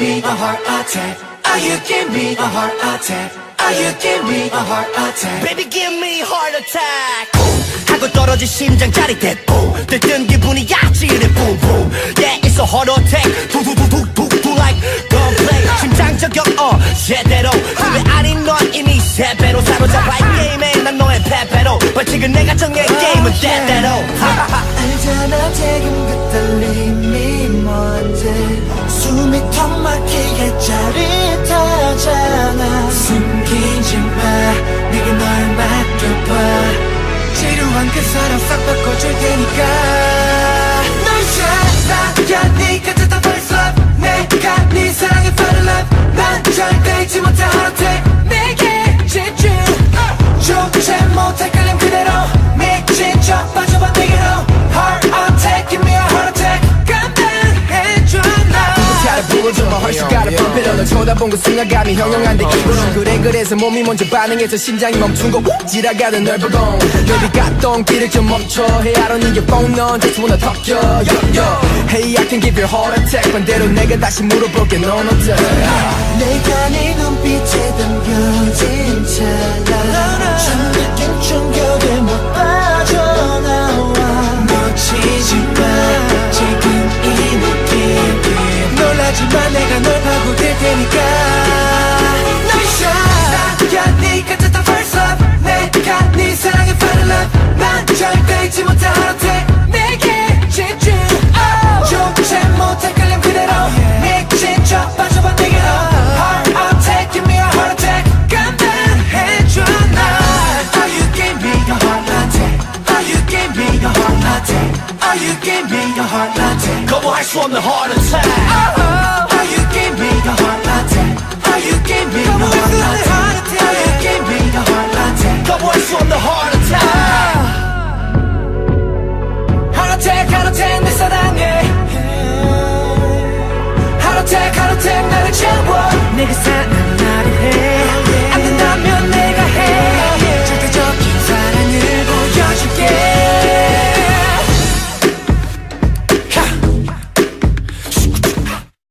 me a heart attack? Are you give me a heart attack? Are you give me a heart attack? Baby give me heart attack. 하고 떨어진 심장 짜릿해. 들뜬 기분이 야찌르. Boom boom. Yeah, it's a heart attack. 두두두두두두 like gunplay. 심장 저격 제대로. 왜 아닌 넌 이미 세 배로 사로잡아 이 게임에 난 너의 패배로. 벌칙은 내가 정해 게임은 때때로. 알잖아 지금 그 떨림이 뭔지. 숨이 턱 막히게 짜릿하잖아. 숨기지 마 내게 널 맡겨봐. 지루한 그 사랑 싹 바꿔줄 테니까. 널 사랑해 네가 듣다 first love. 내가 네 사랑에 fall in love. 난 절대 잊지 못해 heart attack. 내게 집중 조차 못할 끌림 그대로. 미친 척 빠져봐 내게로. heart attack give me a heart attack. 감당해줘 나. 잘 불러줘봐 훨씬 가를 불필요. 널 쳐다본 그 순간감이 형형한데 이거는 그래서 몸이 먼저 반응해서 심장이 멈춘 거 지나가는 널 보고. Baby got 똥기를 좀 멈춰. Hey I don't need your phone 넌 just wanna talk yo yo yo. Hey I can give you a heart attack. 반대로 내가 다시 물어볼게 넌 어때? 내가 네 눈빛에 담겨진 찰나. 처음 느낀 충격에 못 빠져나와. 놓치지 마 지금 이 느낌. 놀라지만 내가 널 파고들 테니까. 널 사랑해 네가 듣다 first love. 내가 네 사랑에 fall in love. 난 절대 잊지 못해 heart attack. 내게 집중 조차 못할 끌림 그대로. 미친 척 빠져봐 내게로. heart attack give me a heart attack. 감당해줘 나. Are you give me a heart attack? Are you give me a heart attack? Are you give me a heart attack? 거부할 수 없는 heart attack. Are you give me a heart attack? Are you give me a heart attack? Are you give me a heart attack? 거부할 수 없는 heart attack. Heart attack heart attack 내 사랑해. Heart attack heart attack 나를 채워. 내가 사랑하려 해.